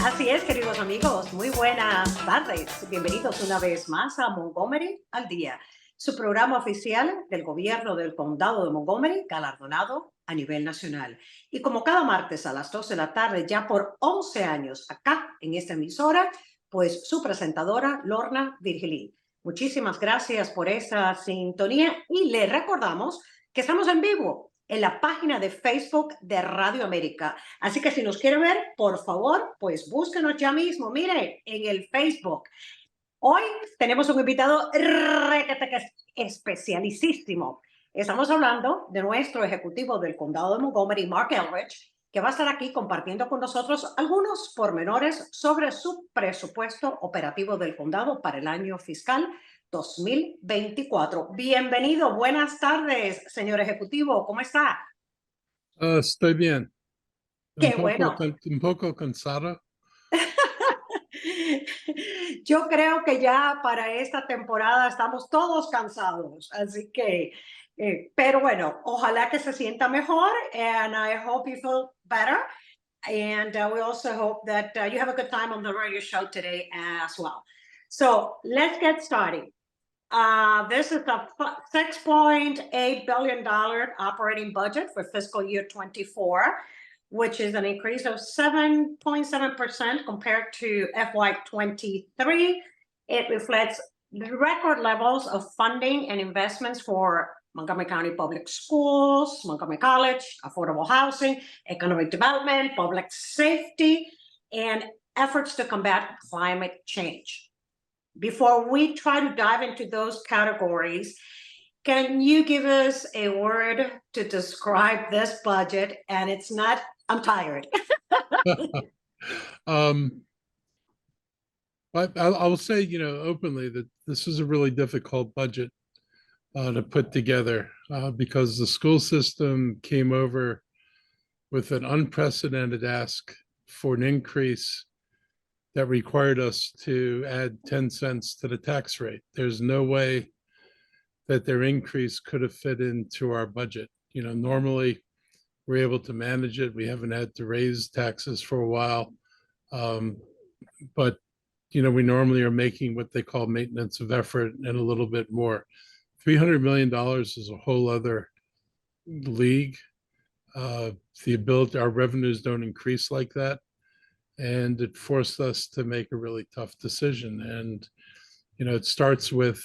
Así es, queridos amigos, muy buenas tardes. Bienvenidos una vez más a Montgomery al Día, su programa oficial del gobierno del condado de Montgomery, galardonado a nivel nacional. Y como cada martes a las 2 de la tarde, ya por 11 años acá en esta emisora, pues su presentadora, Lorna Virgilí. Muchísimas gracias por esa sintonía y le recordamos que estamos en vivo en la página de Facebook de Radio América. Así que si nos quiere ver, por favor, pues búsquenos ya mismo. Mire, en el Facebook. Hoy tenemos un invitado especialísimo. Estamos hablando de nuestro ejecutivo del condado de Montgomery, Marc Elrich, que va a estar aquí compartiendo con nosotros algunos pormenores sobre su presupuesto operativo del condado para el año fiscal 2024. Bienvenido, buenas tardes, señor ejecutivo, ¿cómo está? Estoy bien. Qué bueno. Un poco cansada. Yo creo que ya para esta temporada estamos todos cansados, así que, pero bueno, ojalá que se sienta mejor, and I hope you feel better. And we also hope that you have a good time on the radio show today as well. So let's get started. This is the $6.8 billion operating budget for fiscal year 24, which is an increase of 7.7% compared to FY23. It reflects the record levels of funding and investments for Montgomery County Public Schools, Montgomery College, affordable housing, economic development, public safety, and efforts to combat climate change. Before we try to dive into those categories, can you give us a word to describe this budget? And it's not, I'm tired. I will say, openly that this is a really difficult budget to put together because the school system came over with an unprecedented ask for an increase that required us to add 10 cents to the tax rate. There's no way that their increase could have fit into our budget. Normally we're able to manage it. We haven't had to raise taxes for a while. But we normally are making what they call maintenance of effort and a little bit more. $300 million is a whole other league. Our revenues don't increase like that. And it forced us to make a really tough decision. And, it starts with,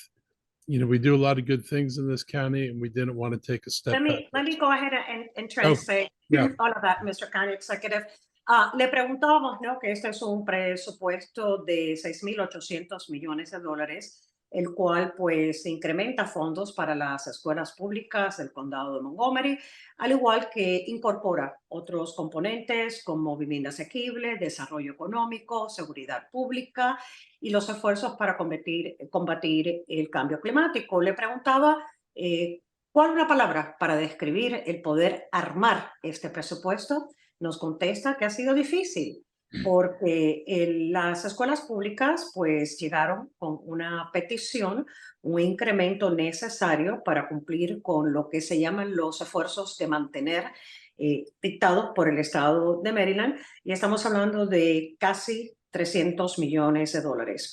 we do a lot of good things in this county and we didn't want to take a step back. Let me go ahead and translate all of that, Mr. County Executive. Le preguntábamos, ¿no?, que este es un presupuesto de $6,800 millones, el cual pues incrementa fondos para las escuelas públicas del condado de Montgomery, al igual que incorpora otros componentes como vivienda asequible, desarrollo económico, seguridad pública y los esfuerzos para combatir el cambio climático. Le preguntaba ¿cuál es una palabra para describir el poder armar este presupuesto? Nos contesta que ha sido difícil porque las escuelas públicas pues llegaron con una petición, un incremento necesario para cumplir con lo que se llaman los esfuerzos de mantener dictados por el estado de Maryland, y estamos hablando de casi $300 millones.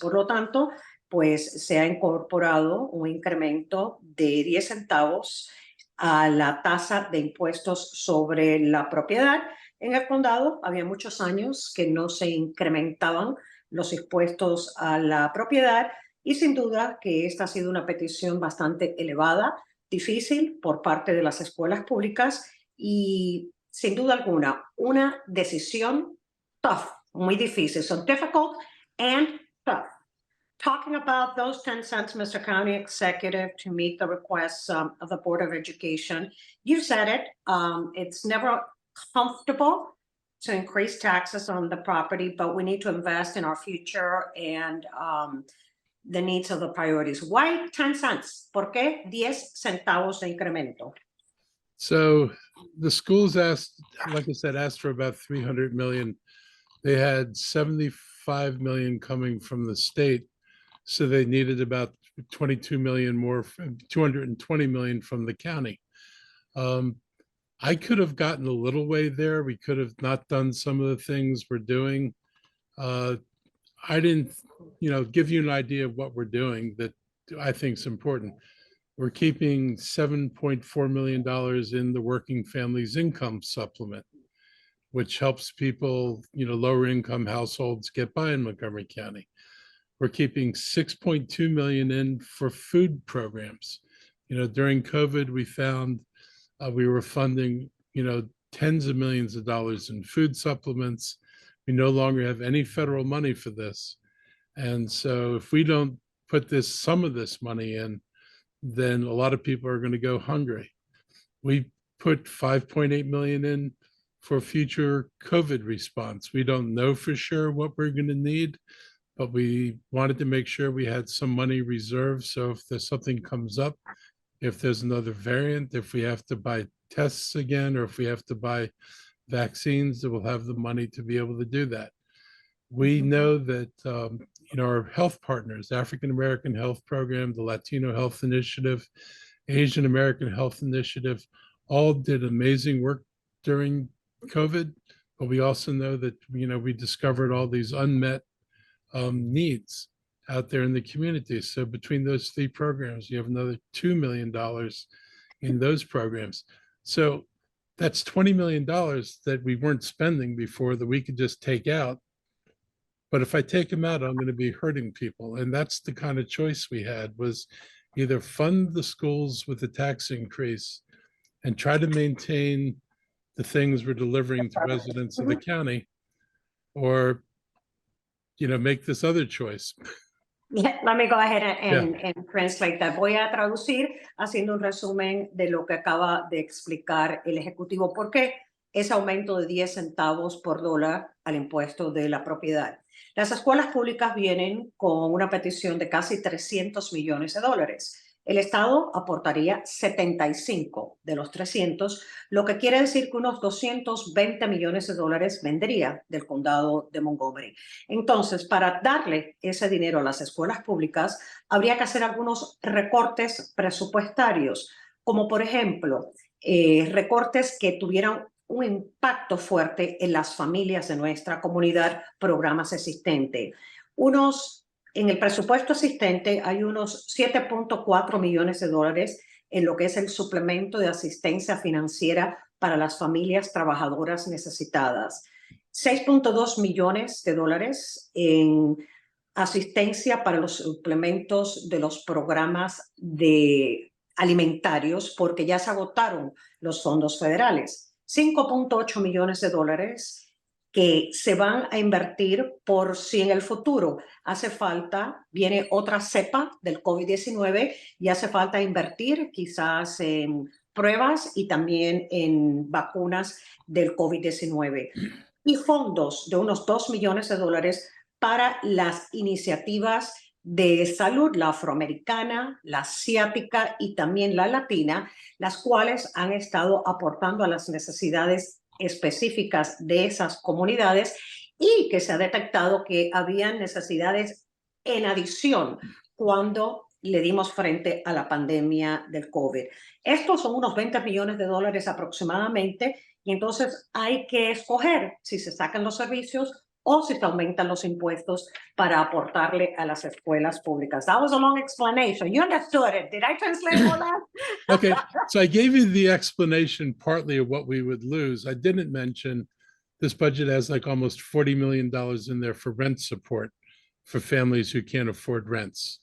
Por lo tanto, pues se ha incorporado un incremento de 10 centavos a la tasa de impuestos sobre la propiedad. En el condado había muchos años que no se incrementaban los impuestos a la propiedad y sin duda que esta ha sido una petición bastante elevada, difícil por parte de las escuelas públicas y sin duda alguna una decisión tough, muy difícil. So difficult and tough. Talking about those 10 cents, Mr. County Executive, to meet the requests of the Board of Education, you said it, it's never comfortable to increase taxes on the property, but we need to invest in our future and the needs of the priorities. Why 10 cents? ¿Por qué 10 centavos de incremento? So the schools asked for about 300 million. They had 75 million coming from the state. So they needed about 22 million more, 220 million from the county. I could have gotten a little way there. We could have not done some of the things we're doing. I didn't, give you an idea of what we're doing that I think is important. We're keeping $7.4 million in the Working Families Income Supplement, which helps people, lower income households get by in Montgomery County. We're keeping 6.2 million in for food programs. During COVID, we found we were funding, tens of millions of dollars in food supplements. We no longer have any federal money for this. And so if we don't put some of this money in, then a lot of people are going to go hungry. We put 5.8 million in for future COVID response. We don't know for sure what we're going to need, but we wanted to make sure we had some money reserved. So if there's something comes up, if there's another variant, if we have to buy tests again, or if we have to buy vaccines, that we'll have the money to be able to do that. We know that our health partners, African American Health Program, the Latino Health Initiative, Asian American Health Initiative, all did amazing work during COVID. But we also know that we discovered all these unmet needs out there in the community. So between those three programs, you have another $2 million in those programs. So that's $20 million that we weren't spending before that we could just take out. But if I take them out, I'm going to be hurting people. And that's the kind of choice we had, was either fund the schools with the tax increase and try to maintain the things we're delivering to residents of the county, or, make this other choice. Let me go ahead and translate that. Voy a traducir haciendo un resumen de lo que acaba de explicar el Ejecutivo. ¿Por qué ese aumento de 10 centavos por dólar al impuesto de la propiedad? Las escuelas públicas vienen con una petición de casi 300 millones de dólares. El Estado aportaría 75 de los 300, lo que quiere decir que unos 220 millones de dólares vendría del condado de Montgomery. Entonces, para darle ese dinero a las escuelas públicas, habría que hacer algunos recortes presupuestarios, como por ejemplo, recortes que tuvieran un impacto fuerte en las familias de nuestra comunidad, programas existentes. En el presupuesto existente hay unos 7.4 millones de dólares en lo que es el suplemento de asistencia financiera para las familias trabajadoras necesitadas. 6.2 millones de dólares en asistencia para los suplementos de los programas alimentarios, porque ya se agotaron los fondos federales. 5.8 millones de dólares que se van a invertir por si en el futuro hace falta, viene otra cepa del COVID-19 y hace falta invertir quizás en pruebas y también en vacunas del COVID-19. Y fondos de unos 2 millones de dólares para las iniciativas de salud, la afroamericana, la asiática y también la latina, las cuales han estado aportando a las necesidades específicas de esas comunidades y que se ha detectado que habían necesidades en adición cuando le dimos frente a la pandemia del COVID. Estos son unos 20 millones de dólares aproximadamente y entonces hay que escoger si se sacan los servicios o si se aumentan los impuestos para aportarle a las escuelas públicas. That was a long explanation. You understood it. Did I translate all that? Okay, so I gave you the explanation partly of what we would lose. I didn't mention this budget has like almost $40 million in there for rent support for families who can't afford rents.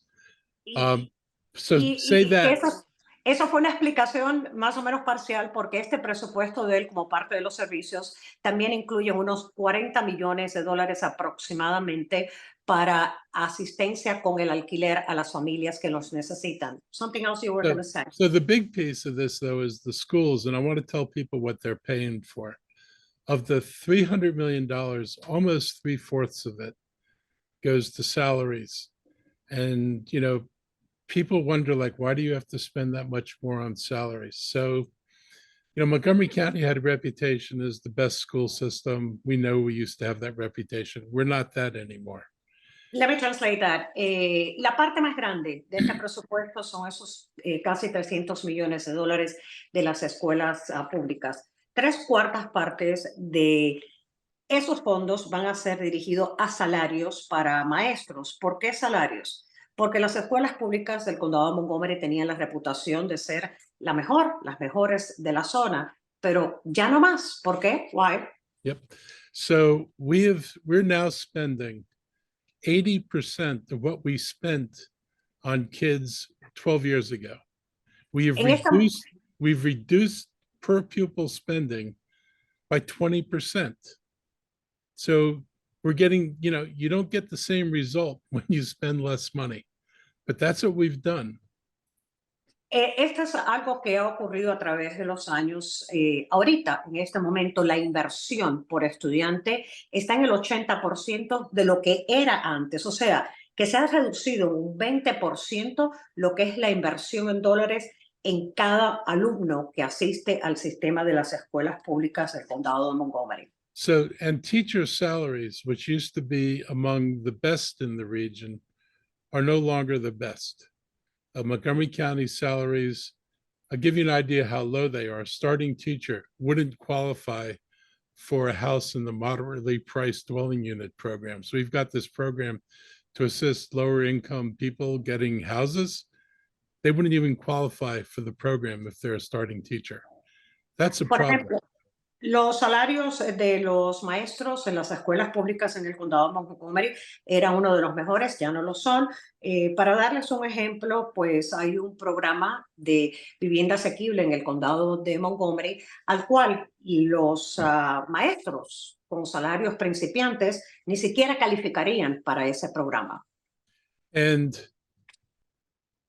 Say that. Eso fue una explicación más o menos parcial, porque este presupuesto de él como parte de los servicios también incluye unos 40 millones de dólares aproximadamente para asistencia con el alquiler a las familias que los necesitan. Something else you were going to say? So the big piece of this, though, is the schools, and I want to tell people what they're paying for. Of the $300 million, almost 3/4 of it goes to salaries. And, people wonder, like, why do you have to spend that much more on salaries? So, Montgomery County had a reputation as the best school system. We know we used to have that reputation. We're not that anymore. Let me translate that. La parte más grande de este presupuesto son esos casi 300 millones de dólares de las escuelas públicas. 3/4 partes de esos fondos van a ser dirigidos a salarios para maestros. ¿Por qué salarios? Porque las escuelas públicas del condado de Montgomery tenían la reputación de ser la mejor, las mejores de la zona, pero ya no más. ¿Por qué? Why? Yep. So we're now spending 80% of what we spent on kids 12 years ago. We've reduced per pupil spending by 20%. So we're getting, you don't get the same result when you spend less money, but that's what we've done. Esto es algo que ha ocurrido a través de los años. Ahorita, en este momento, la inversión por estudiante está en el 80% de lo que era antes. O sea, que se ha reducido un 20% lo que es la inversión en dólares en cada alumno que asiste al sistema de las escuelas públicas del condado de Montgomery. So, and teacher salaries, which used to be among the best in the region, are no longer the best. Montgomery County salaries, I'll give you an idea how low they are. A starting teacher wouldn't qualify for a house in the moderately priced dwelling unit program. So we've got this program to assist lower income people getting houses. They wouldn't even qualify for the program if they're a starting teacher. That's a problem. Los salarios de los maestros en las escuelas públicas en el condado de Montgomery eran uno de los mejores, ya no lo son. Para darles un ejemplo, pues hay un programa de vivienda asequible en el condado de Montgomery, al cual los maestros con salarios principiantes ni siquiera calificarían para ese programa. And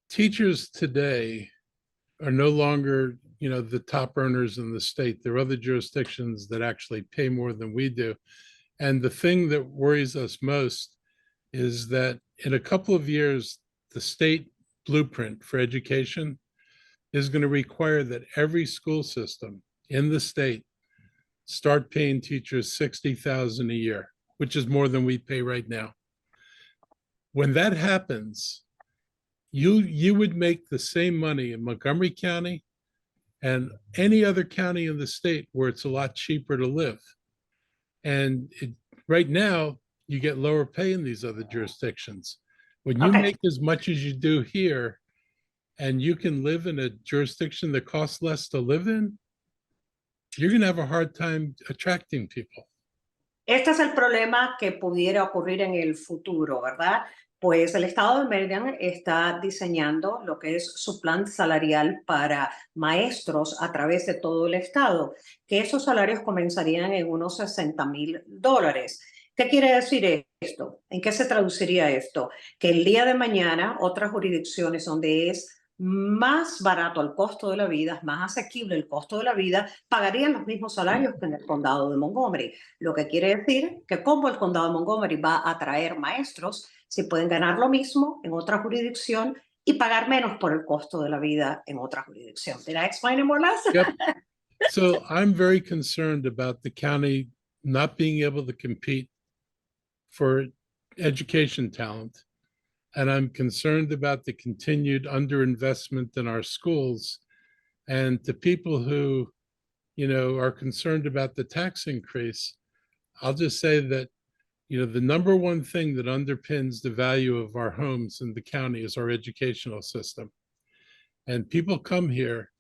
teachers today are no longer the top earners in the state. There are other jurisdictions that actually pay more than we do. And the thing that worries us most is that in a couple of years, the state blueprint for education is going to require that every school system in the state start paying teachers $60,000 a year, which is more than we pay right now. When that happens, you would make the same money in Montgomery County and any other county in the state where it's a lot cheaper to live. And right now, you get lower pay in these other jurisdictions. When you make as much as you do here, and you can live in a jurisdiction that costs less to live in, you're going to have a hard time attracting people. Este es el problema que pudiera ocurrir en el futuro, ¿verdad? Pues el estado de Maryland está diseñando lo que es su plan salarial para maestros a través de todo el estado, que esos salarios comenzarían en unos $60,000. ¿Qué quiere decir esto? ¿En qué se traduciría esto? Que el día de mañana otras jurisdicciones donde es más barato el costo de la vida, más asequible el costo de la vida, pagarían los mismos salarios que en el condado de Montgomery. Lo que quiere decir que como el condado de Montgomery va a atraer maestros, si pueden ganar lo mismo en otra jurisdicción y pagar menos por el costo de la vida en otra jurisdicción. Did I explain it more or less? Yep. So I'm very concerned about the county not being able to compete for education talent. And I'm concerned about the continued underinvestment in our schools. And to people who, are concerned about the tax increase, I'll just say that, the number one thing that underpins the value of our homes in the county is our educational system. And people come here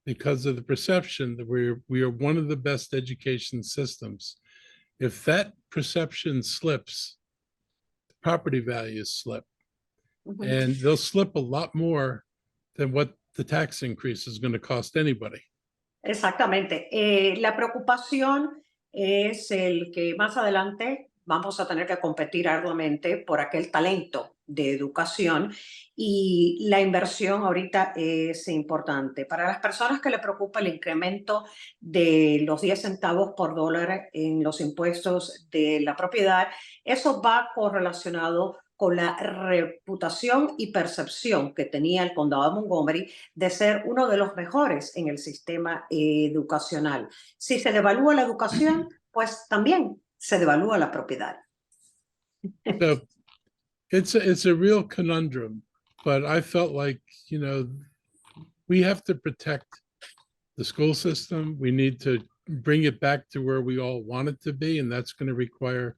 because of the perception that we are one of the best education systems. If that perception slips, property values slip. And they'll slip a lot more than what the tax increase is going to cost anybody. Exactamente. La preocupación es el que más adelante vamos a tener que competir arduamente por aquel talento de educación y la inversión ahorita es importante. Para las personas que le preocupa el incremento de los 10 centavos por dólar en los impuestos de la propiedad, eso va correlacionado con la reputación y percepción que tenía el condado de Montgomery de ser uno de los mejores en el sistema educacional. Si se devalúa la educación, pues también se devalúa la propiedad. So it's a real conundrum, but I felt like, we have to protect the school system. We need to bring it back to where we all want it to be, and that's going to require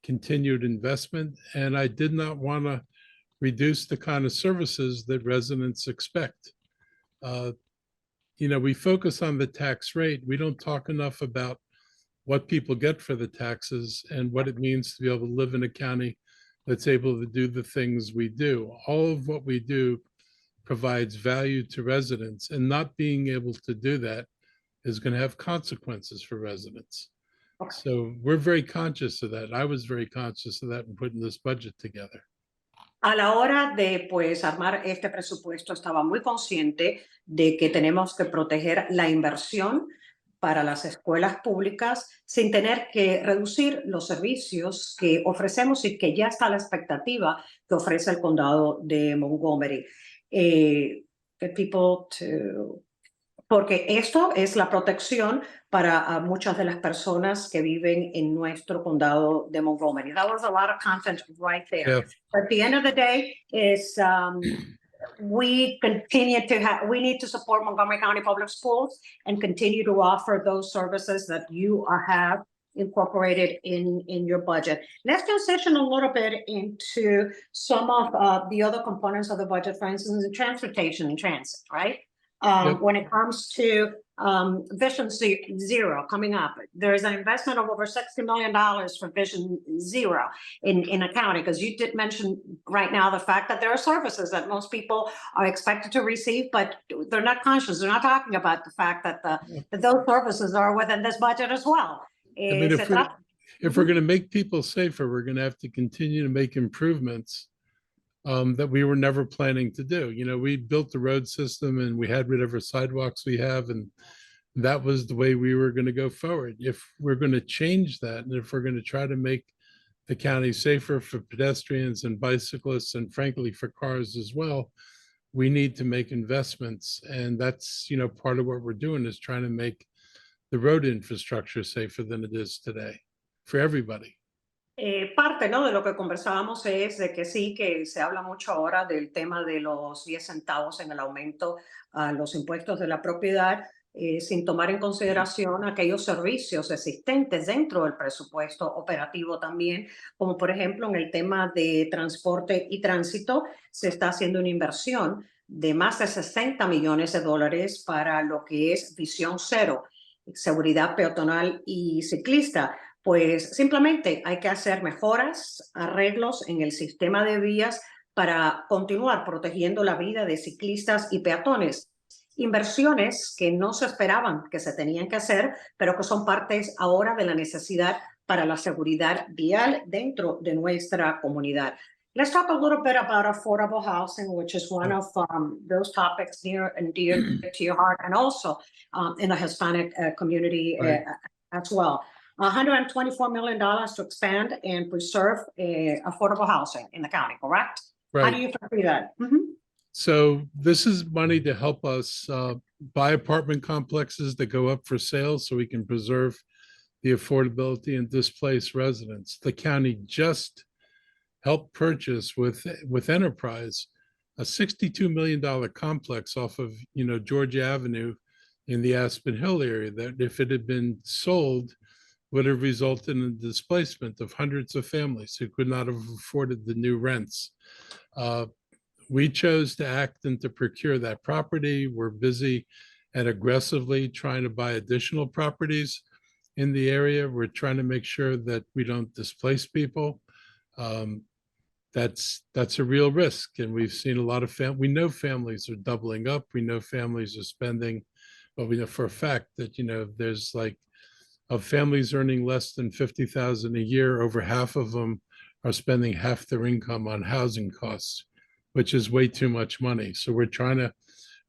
continued investment. And I did not want to reduce the kind of services that residents expect. We focus on the tax rate. We don't talk enough about what people get for the taxes and what it means to be able to live in a county that's able to do the things we do. All of what we do provides value to residents, and not being able to do that is going to have consequences for residents. So we're very conscious of that. I was very conscious of that in putting this budget together. A la hora de pues armar este presupuesto estaba muy consciente de que tenemos que proteger la inversión para las escuelas públicas sin tener que reducir los servicios que ofrecemos y que ya está la expectativa que ofrece el condado de Montgomery. Porque esto es la protección para muchas de las personas que viven en nuestro condado de Montgomery. That was a lot of content right there. Yeah. But at the end of the day, is we need to support Montgomery County Public Schools and continue to offer those services that you have incorporated in your budget. Let's transition a little bit into some of the other components of the budget, for instance, transportation and transit, right? Yep. When it comes to Vision Zero coming up, there is an investment of over $60 million for Vision Zero in a county, because you did mention right now the fact that there are services that most people are expected to receive, but they're not conscious. They're not talking about the fact that that those services are within this budget as well. I mean, if we're going to make people safer, we're going to have to continue to make improvements that we were never planning to do. We built the road system and we had whatever sidewalks we have, and that was the way we were going to go forward. If we're going to change that, and if we're going to try to make the county safer for pedestrians and bicyclists, and frankly for cars as well, we need to make investments. And that's, part of what we're doing, is trying to make the road infrastructure safer than it is today for everybody. Parte, ¿no?, de lo que conversábamos es de que sí, que se habla mucho ahora del tema de los 10 centavos en el aumento a los impuestos de la propiedad, sin tomar en consideración aquellos servicios existentes dentro del presupuesto operativo también, como por ejemplo en el tema de transporte y tránsito, se está haciendo una inversión de más de $60 millones para lo que es Visión Cero, seguridad peatonal y ciclista. Pues simplemente hay que hacer mejoras, arreglos en el sistema de vías para continuar protegiendo la vida de ciclistas y peatones. Inversiones que no se esperaban que se tenían que hacer, pero que son partes ahora de la necesidad para la seguridad vial dentro de nuestra comunidad. Let's talk a little bit about affordable housing, which is one of those topics near and dear to your heart, and also in the Hispanic community as well. $124 million to expand and preserve affordable housing in the county, correct? Right. How do you foresee that? So this is money to help us buy apartment complexes that go up for sale so we can preserve the affordability and displaced residents. The county just helped purchase with Enterprise a $62 million complex off of Georgia Avenue in the Aspen Hill area that, if it had been sold, would have resulted in the displacement of hundreds of families who could not have afforded the new rents. We chose to act and to procure that property. We're busy and aggressively trying to buy additional properties in the area. We're trying to make sure that we don't displace people. That's a real risk. And we've seen a lot of we know families are doubling up. We know families are spending, but we know for a fact that, there's of families earning less than $50,000 a year, over half of them are spending half their income on housing costs, which is way too much money. So we're trying to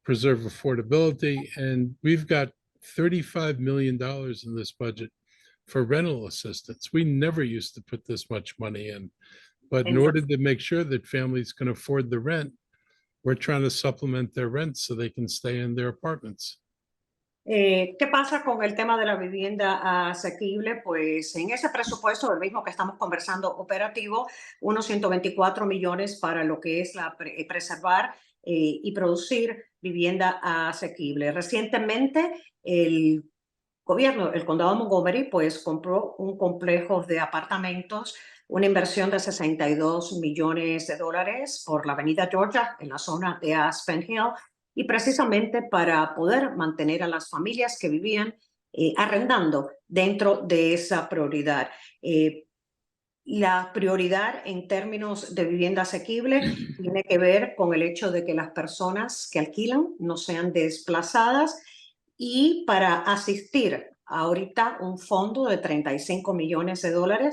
preserve affordability, and we've got $35 million in this budget for rental assistance. We never used to put this much money in, but in order to make sure that families can afford the rent, we're trying to supplement their rent so they can stay in their apartments. ¿Qué pasa con el tema de la vivienda asequible? Pues en ese presupuesto, el mismo que estamos conversando operativo, unos 124 millones para lo que es preservar y producir vivienda asequible. Recientemente, el gobierno, el condado de Montgomery, pues compró un complejo de apartamentos, una inversión de $62 millones por la avenida Georgia, en la zona de Aspen Hill, y precisamente para poder mantener a las familias que vivían arrendando dentro de esa prioridad. La prioridad en términos de vivienda asequible tiene que ver con el hecho de que las personas que alquilan no sean desplazadas, y para asistir ahorita un fondo de $35 millones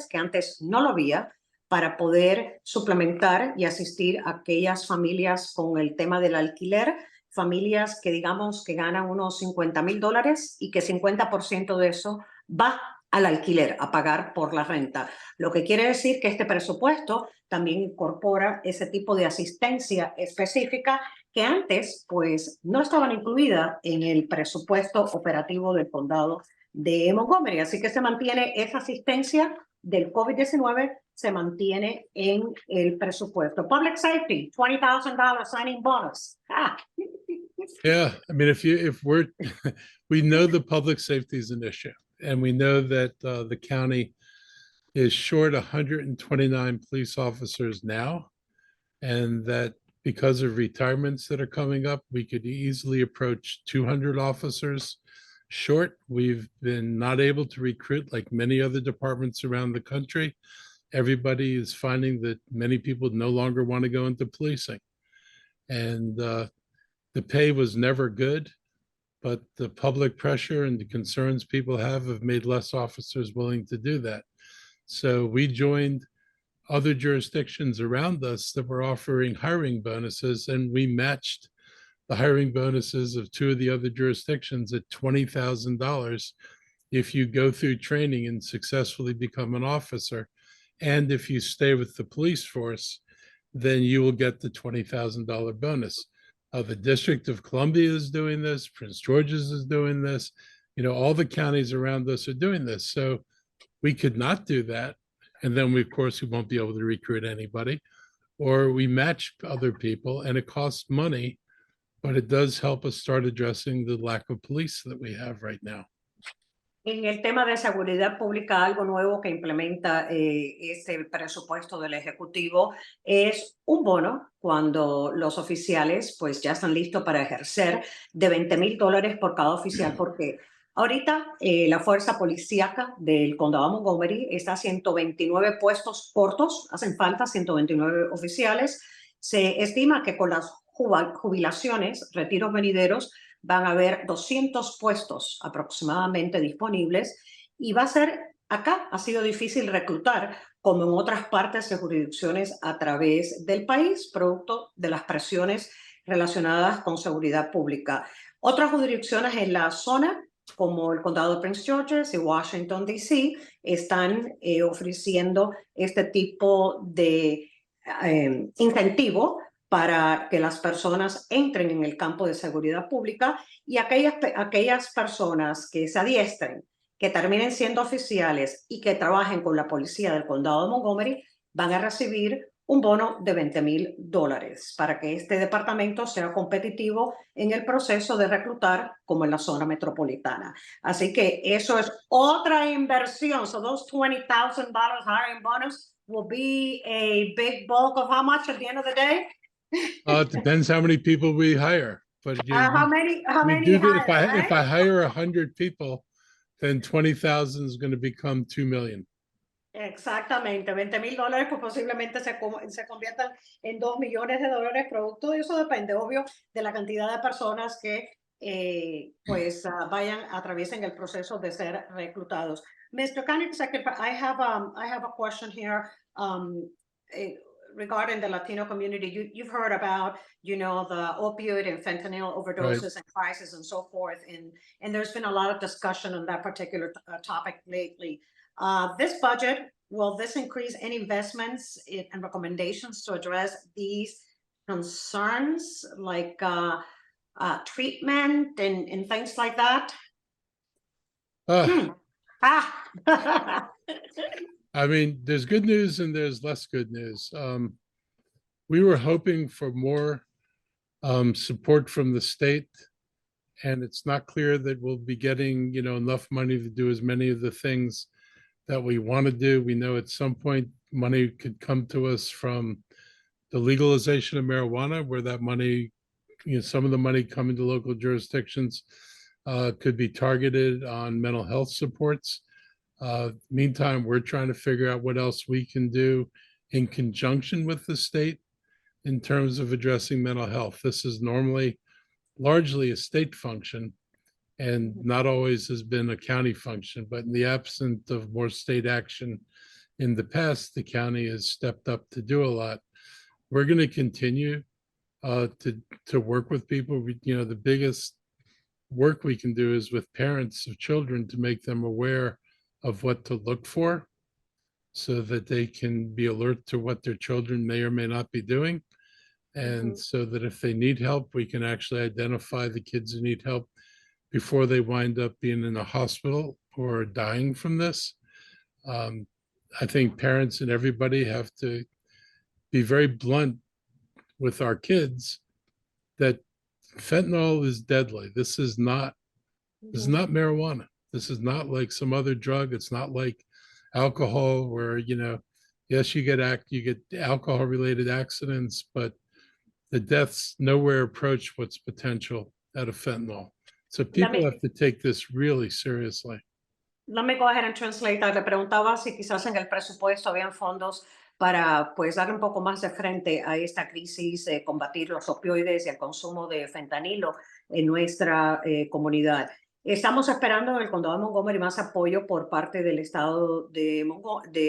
que antes no lo había, para poder suplementar y asistir a aquellas familias con el tema del alquiler, familias que digamos que ganan unos $50,000 y que 50% de eso va al alquiler, a pagar por la renta. Lo que quiere decir que este presupuesto también incorpora ese tipo de asistencia específica que antes pues no estaban incluidas en el presupuesto operativo del condado de Montgomery. Así que se mantiene esa asistencia del COVID-19, se mantiene en el presupuesto. Public safety, $20,000 signing bonus. Yeah, I mean, if we're, we know the public safety is an issue, and we know that the county is short 129 police officers now, and that because of retirements that are coming up, we could easily approach 200 officers short. We've been not able to recruit like many other departments around the country. Everybody is finding that many people no longer want to go into policing. And the pay was never good, but the public pressure and the concerns people have made less officers willing to do that. So we joined other jurisdictions around us that were offering hiring bonuses, and we matched the hiring bonuses of two of the other jurisdictions at $20,000 if you go through training and successfully become an officer. And if you stay with the police force, then you will get the $20,000 bonus. The District of Columbia is doing this, Prince George's is doing this, all the counties around us are doing this. So we could not do that. And then of course, we won't be able to recruit anybody, or we match other people, and it costs money, but it does help us start addressing the lack of police that we have right now. En el tema de seguridad pública, algo nuevo que implementa este presupuesto del Ejecutivo es un bono cuando los oficiales pues ya están listos para ejercer, de $20,000 por cada oficial, porque ahorita la fuerza policíaca del condado de Montgomery está a 129 puestos cortos, hacen falta 129 oficiales. Se estima que con las jubilaciones, retiros venideros, van a haber 200 puestos aproximadamente disponibles, y va a ser, acá ha sido difícil reclutar, como en otras partes de jurisdicciones a través del país, producto de las presiones relacionadas con seguridad pública. Otras jurisdicciones en la zona, como el condado de Prince George's y Washington, D.C., están ofreciendo este tipo de incentivo para que las personas entren en el campo de seguridad pública, y aquellas personas que se adiestren, que terminen siendo oficiales y que trabajen con la policía del condado de Montgomery, van a recibir un bono de $20,000 para que este departamento sea competitivo en el proceso de reclutar como en la zona metropolitana. Así que eso es otra inversión. So those $20,000 hiring bonus will be a big bulk of how much at the end of the day? It depends how many people we hire, but how many if I hire 100 people, then 20,000 is going to become 2 million. Exactamente, $20,000 pues posiblemente se conviertan en $2 millones, producto de eso depende, obvio, de la cantidad de personas que atraviesen el proceso de ser reclutados. Mr. County Executive, I have a question here regarding the Latino community. You've heard about, the opioid and fentanyl overdoses and crisis and so forth, and there's been a lot of discussion on that particular topic lately. This budget, will this increase any investments and recommendations to address these concerns, like treatment and things like that? I mean, there's good news and there's less good news. We were hoping for more support from the state and it's not clear that we'll be getting, enough money to do as many of the things that we want to do. We know at some point money could come to us from the legalization of marijuana, where that money, some of the money coming to local jurisdictions could be targeted on mental health supports. Meantime, we're trying to figure out what else we can do in conjunction with the state in terms of addressing mental health. This is normally largely a state function and not always has been a county function, but in the absence of more state action in the past, the county has stepped up to do a lot. We're going to continue to work with people. The biggest work we can do is with parents of children to make them aware of what to look for so that they can be alert to what their children may or may not be doing. And so that if they need help, we can actually identify the kids who need help before they wind up being in a hospital or dying from this. I think parents and everybody have to be very blunt with our kids that fentanyl is deadly. This is not marijuana. This is not like some other drug. It's not like alcohol where, yes, you get alcohol related accidents, but the deaths nowhere approach what's potential out of fentanyl. So people have to take this really seriously. Let me go ahead and translate. Le preguntaba si quizás en el presupuesto habían fondos para pues dar un poco más de frente a esta crisis, combatir los opioides y el consumo de fentanilo en nuestra comunidad. Estamos esperando en el condado de Montgomery más apoyo por parte del estado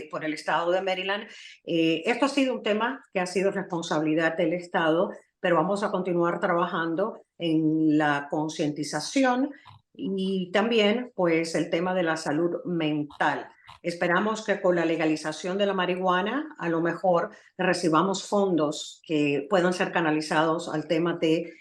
por el estado de Maryland. Esto ha sido un tema que ha sido responsabilidad del estado, pero vamos a continuar trabajando en la concientización y también pues el tema de la salud mental. Esperamos que con la legalización de la marihuana a lo mejor recibamos fondos que puedan ser canalizados al tema de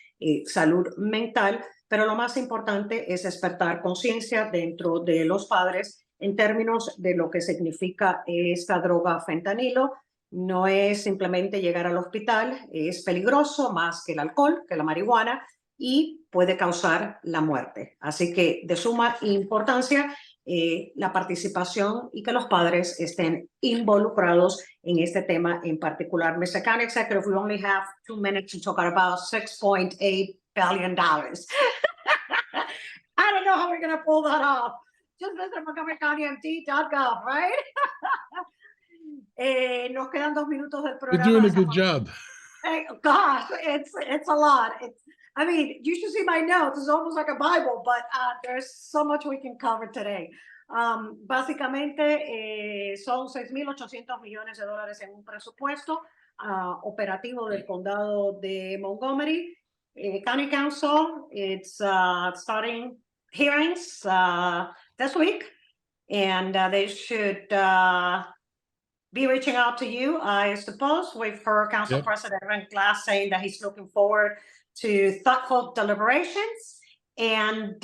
salud mental, pero lo más importante es despertar conciencia dentro de los padres en términos de lo que significa esta droga fentanilo. No es simplemente llegar al hospital, es peligroso más que el alcohol, que la marihuana, y puede causar la muerte. Así que de suma importancia la participación y que los padres estén involucrados en este tema en particular. Mr. County Executive, we only have 2 minutes to talk about $6.8 billion. I don't know how we're going to pull that off. Just visit montgomerycountymd.gov, right? Nos quedan 2 minutos del programa. You're doing a good job. Gosh, it's a lot. I mean, you should see my notes. It's almost like a Bible, but there's so much we can cover today. Básicamente, son $6.800 millones en un presupuesto operativo del condado de Montgomery. County Council, it's starting hearings this week, and they should be reaching out to you, I suppose. We've heard Council President Glass saying that he's looking forward to thoughtful deliberations, and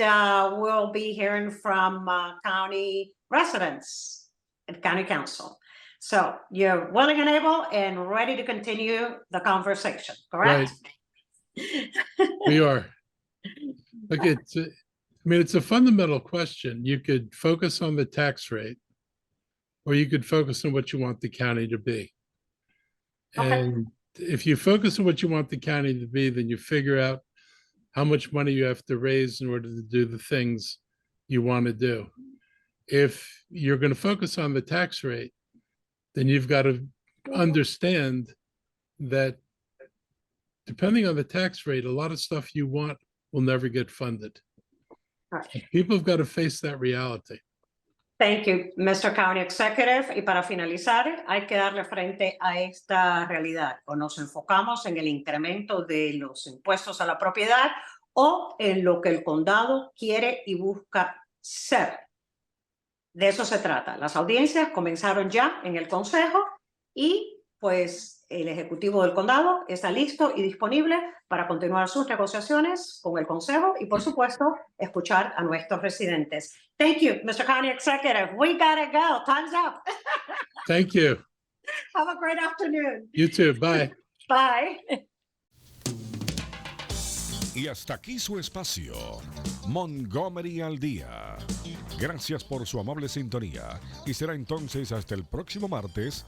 we'll be hearing from county residents at County Council. So you're willing and able and ready to continue the conversation, correct? Right. We are. Okay, it's a fundamental question. You could focus on the tax rate, or you could focus on what you want the county to be. Okay. And if you focus on what you want the county to be, then you figure out how much money you have to raise in order to do the things you want to do. If you're going to focus on the tax rate, then you've got to understand that depending on the tax rate, a lot of stuff you want will never get funded. Right. People have got to face that reality. Thank you, Mr. County Executive. Y para finalizar, hay que darle frente a esta realidad. O nos enfocamos en el incremento de los impuestos a la propiedad o en lo que el condado quiere y busca ser. De eso se trata. Las audiencias comenzaron ya en el Consejo y pues el Ejecutivo del Condado está listo y disponible para continuar sus negociaciones con el Consejo y, por supuesto, escuchar a nuestros residentes. Thank you, Mr. County Executive. We gotta go. Time's up. Thank you. Have a great afternoon. You too. Bye. Bye. Y hasta aquí su espacio, Montgomery al Día. Gracias por su amable sintonía y será entonces hasta el próximo martes